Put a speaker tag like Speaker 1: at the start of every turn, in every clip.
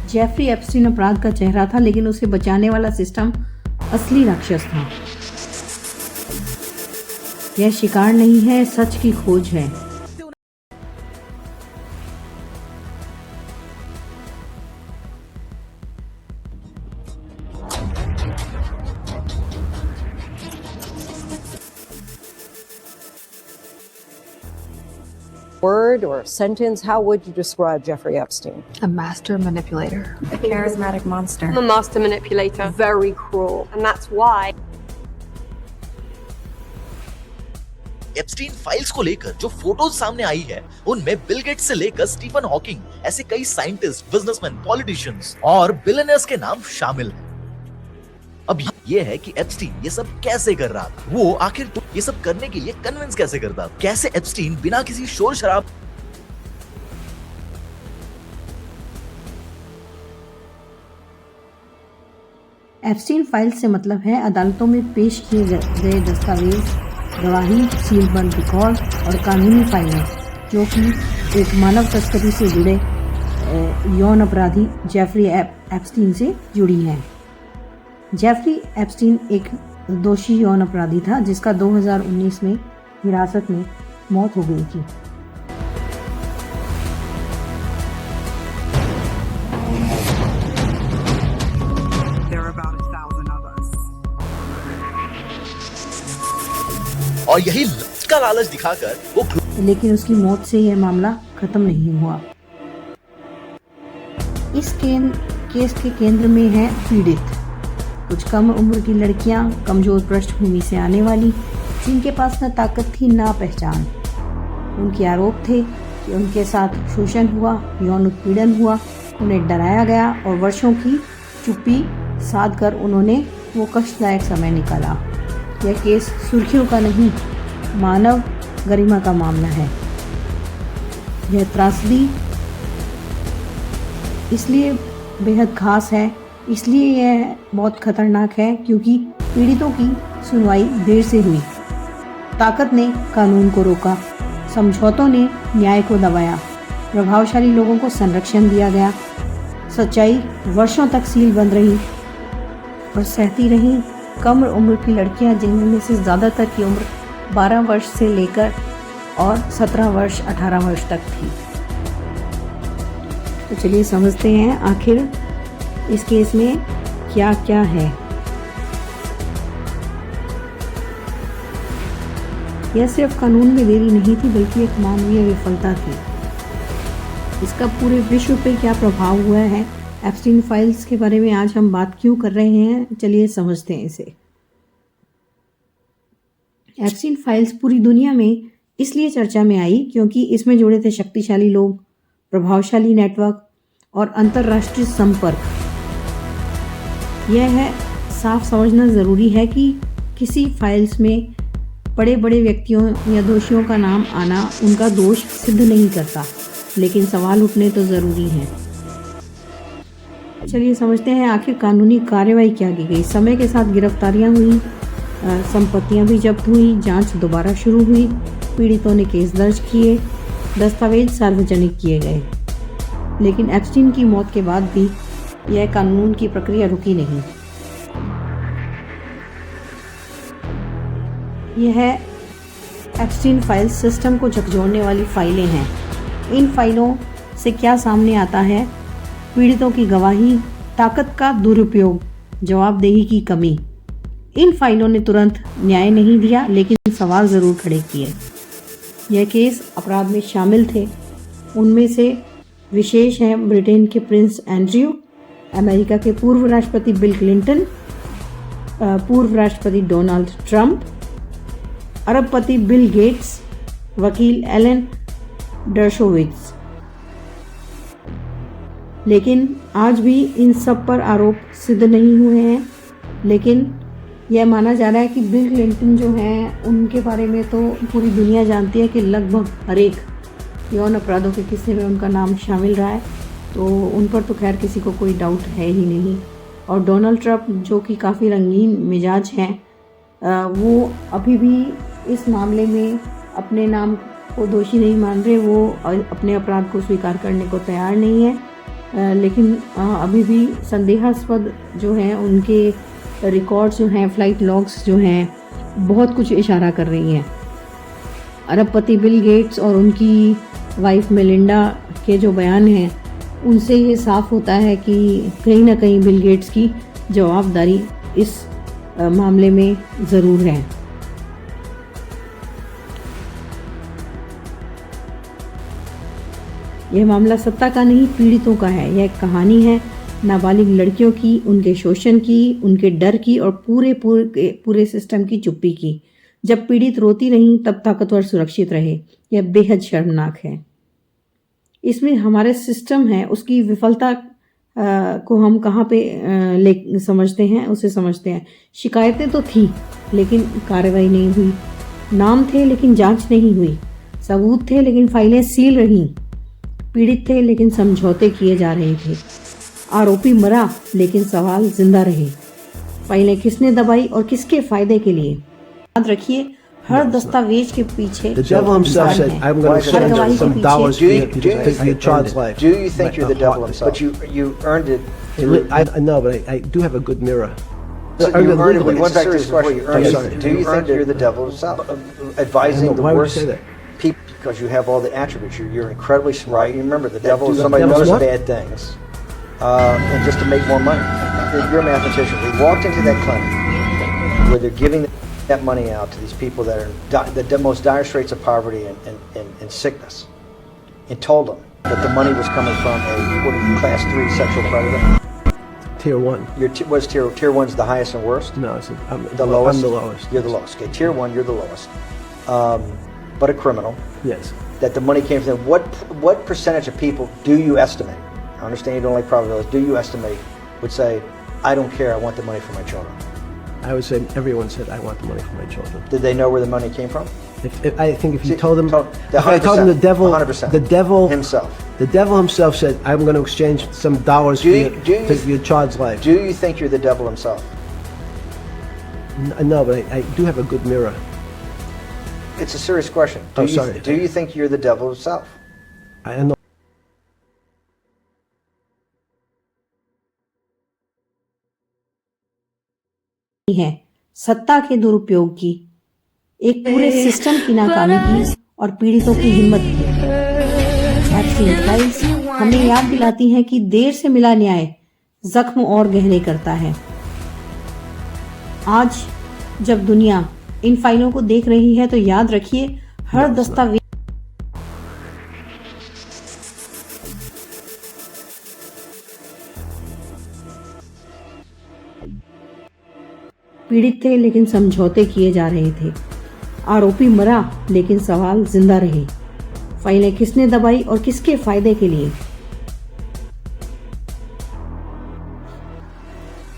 Speaker 1: Jeffrey Epstein अपराध का चेहरा था, लेकिन उसे बचाने वाला सिस्टम असली राक्षस था। यह शिकार नहीं है, सच की खोज है।
Speaker 2: Word or sentence, how would you describe Jeffrey Epstein?
Speaker 3: A master manipulator.
Speaker 4: A charismatic monster.
Speaker 5: I'm a master manipulator. Very cruel. And that's why.
Speaker 6: Epstein files को लेकर जो फोटोज सामने आई है, उनमें बिल गेट्स से लेकर स्टीफन हॉकिंग ऐसे कई साइंटिस्ट, बिजनेसमैन, पॉलिटिशियंस और बिलियनर्स के नाम शामिल हैं। अब ये है कि एप्स्टीन ये सब कैसे कर रहा था, वो आखिर ये सब करने के लिए कन्विंस कैसे करता, कैसे एप्स्टीन बिना किसी शोर शराब
Speaker 1: एप्स्टीन फाइल्स से मतलब है अदालतों में पेश किए गए दस्तावेज, गवाही, सीलबंद रिकॉर्ड और कानूनी फाइलें, जो कि एक मानव तस्करी से जुड़े यौन अपराधी जेफरी एप्स्टीन से जुड़ी हैं। जेफरी एप्स्टीन एक दोषी यौन अपराधी था, जिसका 2019 में हिरासत में मौत हो गई थी।
Speaker 6: और यही का लालच दिखाकर वो,
Speaker 1: लेकिन उसकी मौत से यह मामला खत्म नहीं हुआ। इस केस के केंद्र में है पीड़ित, कुछ कम उम्र की लड़कियां, कमजोर पृष्ठभूमि से आने वाली, जिनके पास न ताकत थी ना पहचान। उनके आरोप थे कि उनके साथ शोषण हुआ, यौन उत्पीड़न हुआ, उन्हें डराया गया और वर्षों की चुप्पी साध कर उन्होंने वो कष्टदायक समय निकाला। यह केस सुर्खियों का नहीं, मानव गरिमा का मामला है। यह त्रासदी इसलिए बेहद खास है, इसलिए यह बहुत खतरनाक है क्योंकि पीड़ितों की सुनवाई देर से हुई। ताकत ने कानून को रोका, समझौतों ने न्याय को दबाया, प्रभावशाली लोगों को संरक्षण दिया गया। सच्चाई वर्षों तक सील बंद रही और सहती रही कम उम्र की लड़कियां, जिनमें से ज़्यादातर की उम्र 12 वर्ष से लेकर और 17 वर्ष 18 वर्ष तक थी। तो चलिए समझते हैं आखिर इस केस में क्या क्या है। यह सिर्फ कानून में देरी नहीं थी, बल्कि एक मानवीय विफलता थी। इसका पूरे विश्व पे क्या प्रभाव हुआ है, एप्स्टीन फाइल्स के बारे में आज हम बात क्यों कर रहे हैं, चलिए समझते हैं इसे। एप्स्टीन फाइल्स पूरी दुनिया में इसलिए चर्चा में आई क्योंकि इसमें जुड़े थे शक्तिशाली लोग, प्रभावशाली नेटवर्क और अंतर्राष्ट्रीय संपर्क। यह है साफ समझना ज़रूरी है कि किसी फाइल्स में बड़े बड़े व्यक्तियों या दोषियों का नाम आना उनका दोष सिद्ध नहीं करता, लेकिन सवाल उठने तो ज़रूरी हैं। चलिए समझते हैं आखिर कानूनी कार्रवाई क्या की गई। समय के साथ गिरफ्तारियां हुई, संपत्तियां भी जब्त हुई, जांच दोबारा शुरू हुई, पीड़ितों ने केस दर्ज किए, दस्तावेज सार्वजनिक किए गए। लेकिन एप्स्टीन की मौत के बाद भी यह कानून की प्रक्रिया रुकी नहीं। यह एप्स्टीन फाइल्स सिस्टम को झकझोरने वाली फाइलें हैं। इन फाइलों से क्या सामने आता है? पीड़ितों की गवाही, ताकत का दुरुपयोग, जवाबदेही की कमी। इन फाइलों ने तुरंत न्याय नहीं दिया, लेकिन सवाल ज़रूर खड़े किए। यह केस अपराध में शामिल थे। उनमें से विशेष हैं ब्रिटेन के प्रिंस एंड्रयू, अमेरिका के पूर्व राष्ट्रपति बिल क्लिंटन, पूर्व राष्ट्रपति डोनाल्ड ट्रंप, अरबपति बिल गेट्स, वकील एलन डर्शोविट्ज। लेकिन आज भी इन सब पर आरोप सिद्ध नहीं हुए हैं। लेकिन यह माना जा रहा है कि बिल क्लिंटन जो हैं, उनके बारे में तो पूरी दुनिया जानती है कि लगभग हर एक यौन अपराधों के किस्से में उनका नाम शामिल रहा है, तो उन पर तो खैर किसी को कोई डाउट है ही नहीं। और डोनाल्ड ट्रंप जो कि काफ़ी रंगीन मिजाज हैं, वो अभी भी इस मामले में अपने नाम को दोषी नहीं मान रहे, वो अपने अपराध को स्वीकार करने को तैयार नहीं है। लेकिन अभी भी संदेहास्पद जो हैं उनके रिकॉर्ड्स जो हैं, फ्लाइट लॉग्स जो हैं, बहुत कुछ इशारा कर रही हैं। अरबपति बिल गेट्स और उनकी वाइफ मेलिंडा के जो बयान हैं उनसे ये साफ होता है कि कहीं ना कहीं बिल गेट्स की जवाबदारी इस मामले में ज़रूर है। यह मामला सत्ता का नहीं, पीड़ितों का है। यह एक कहानी है नाबालिग लड़कियों की, उनके शोषण की, उनके डर की और पूरे सिस्टम की चुप्पी की। जब पीड़ित रोती रहीं तब ताकतवर सुरक्षित रहे। यह बेहद शर्मनाक है। इसमें हमारे सिस्टम है उसकी विफलता को हम कहाँ पे समझते हैं, उसे समझते हैं। शिकायतें तो थी लेकिन कार्रवाई नहीं हुई, नाम थे लेकिन जांच नहीं हुई, सबूत थे लेकिन फाइलें सील रहीं, पीड़ित थे लेकिन समझौते किए जा रहे थे, आरोपी मरा लेकिन सवाल जिंदा रहे। फाइलें किसने दबाई और किसके फायदे के लिए? याद रखिए, हर दस्तावेज के पीछे
Speaker 3: The devil himself said, I'm going to
Speaker 1: हर गवाही
Speaker 3: send
Speaker 1: के
Speaker 3: some dollars
Speaker 1: पीछे
Speaker 3: for your child's life.
Speaker 7: Do you think you're the devil himself? But you earned it.
Speaker 3: I know, but I do have a good mirror.
Speaker 7: So you earned it. We went back to this before. You earned
Speaker 3: sorry.
Speaker 7: it. Do you think you're the devil himself? Advising the
Speaker 3: Why would you
Speaker 7: worst
Speaker 3: say that?
Speaker 7: people because you have all the attributes. You're incredibly smart. You remember the devil is somebody
Speaker 3: Devil's
Speaker 7: knows
Speaker 3: what?
Speaker 7: bad things, and just to make more money. You're a mathematician. We walked into that clinic where they're giving that money out to these people that are in the most dire straits of poverty and sickness, and told them that the money was coming from a class 3 sexual predator.
Speaker 3: Tier 1.
Speaker 7: What's tier 1's the highest and worst?
Speaker 3: No, I'm
Speaker 7: The lowest?
Speaker 3: I'm the lowest.
Speaker 7: You're the lowest. Okay, tier 1, you're the lowest. But a criminal.
Speaker 3: Yes.
Speaker 7: That the money came from them. What percentage of people do you estimate? I understand you don't like probabilities. Do you estimate would say, I don't care, I want the money for my children?
Speaker 3: I would say everyone said, I want the money for my children.
Speaker 7: Did they know where the money came from?
Speaker 3: I think if you
Speaker 7: See,
Speaker 3: told them,
Speaker 7: the
Speaker 3: if I told them
Speaker 7: 100%.
Speaker 3: the devil
Speaker 7: Himself.
Speaker 3: The devil himself said, I'm going to exchange some dollars for your child's life.
Speaker 7: Do you think you're the devil himself?
Speaker 3: No, but I do have a good mirror.
Speaker 7: It's a serious question.
Speaker 3: Sorry.
Speaker 7: Do you think you're the devil himself?
Speaker 3: I know.
Speaker 1: है सत्ता के दुरुपयोग की, एक पूरे system की नाकामी की और पीड़ितों की हिम्मत की। एप्स्टीन फाइल्स हमें याद दिलाती हैं कि देर से मिला न्याय जख्म और गहरे करता है। आज जब दुनिया इन फाइलों को देख रही है तो याद रखिए, हर दस्तावेज पीड़ित थे लेकिन समझौते किए जा रहे थे, आरोपी मरा लेकिन सवाल जिंदा रहे। फाइलें किसने दबाई और किसके फायदे के लिए?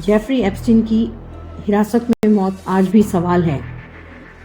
Speaker 1: जेफरी एप्स्टीन की हिरासत में मौत आज भी सवाल है।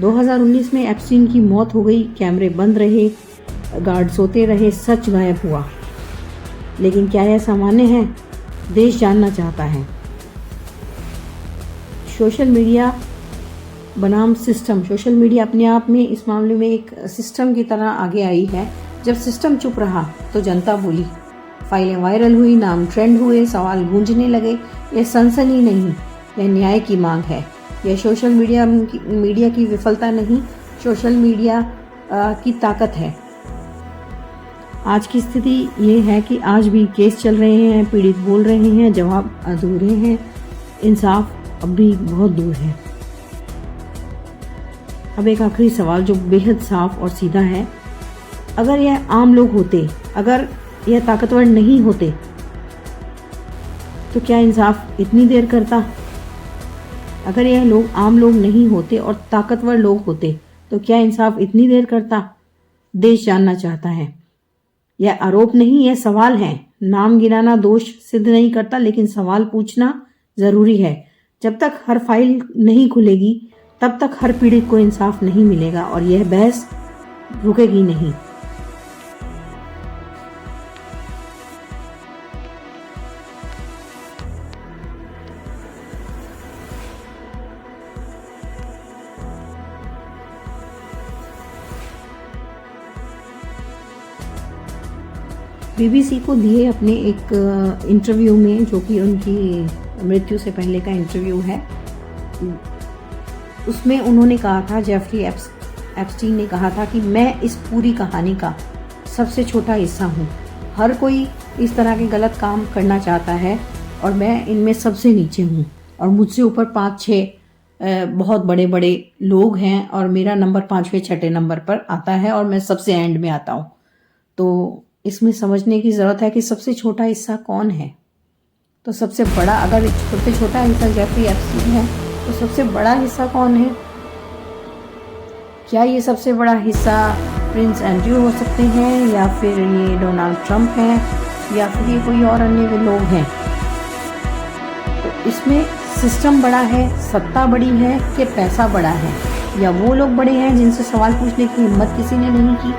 Speaker 1: 2019 में एप्स्टीन की मौत हो गई, कैमरे बंद रहे, गार्ड सोते रहे, सच गायब हुआ। लेकिन क्या यह सामान्य है? देश जानना चाहता है। सोशल मीडिया बनाम सिस्टम, सोशल मीडिया अपने आप में इस मामले में एक सिस्टम की तरह आगे आई है। जब सिस्टम चुप रहा तो जनता बोली, फाइलें वायरल हुई, नाम ट्रेंड हुए, सवाल गूंजने लगे। यह सनसनी नहीं, यह न्याय की मांग है। यह सोशल मीडिया की विफलता नहीं, सोशल मीडिया की ताकत है। आज की स्थिति ये है कि आज भी केस चल रहे हैं, पीड़ित बोल रहे हैं, जवाब अधूरे हैं, इंसाफ अब भी बहुत दूर है। अब एक आखिरी सवाल जो बेहद साफ और सीधा है, अगर यह आम लोग होते, अगर यह ताकतवर नहीं होते तो क्या इंसाफ इतनी देर करता? अगर यह लोग आम लोग नहीं होते और ताकतवर लोग होते तो क्या इंसाफ इतनी देर करता? देश जानना चाहता है। यह आरोप नहीं, यह सवाल है। नाम गिनाना दोष सिद्ध नहीं करता, लेकिन सवाल पूछना जरूरी है। जब तक हर फाइल नहीं खुलेगी तब तक हर पीड़ित को इंसाफ नहीं मिलेगा और यह बहस रुकेगी नहीं। बीबीसी को दिए अपने एक इंटरव्यू में, जो कि उनकी मृत्यु से पहले का इंटरव्यू है, उसमें उन्होंने कहा था, जेफरी एप्स्टीन ने कहा था कि मैं इस पूरी कहानी का सबसे छोटा हिस्सा हूँ। हर कोई इस तरह के गलत काम करना चाहता है और मैं इनमें सबसे नीचे हूँ, और मुझसे ऊपर 5-6 बहुत बड़े बड़े लोग हैं और मेरा नंबर 5वें-6ठे नंबर पर आता है और मैं सबसे एंड में आता हूँ। तो इसमें समझने की ज़रूरत है कि सबसे छोटा हिस्सा कौन है। तो सबसे बड़ा, अगर सबसे छोटा हिस्सा जेफरी एप्स्टीन है तो सबसे बड़ा हिस्सा कौन है? क्या ये सबसे बड़ा हिस्सा प्रिंस एंड्रयू हो सकते हैं, या फिर ये डोनाल्ड ट्रंप है, या फिर ये कोई और अन्य लोग हैं? तो इसमें सिस्टम बड़ा है, सत्ता बड़ी है, कि पैसा बड़ा है, या वो लोग बड़े हैं जिनसे सवाल पूछने की हिम्मत किसी ने नहीं की?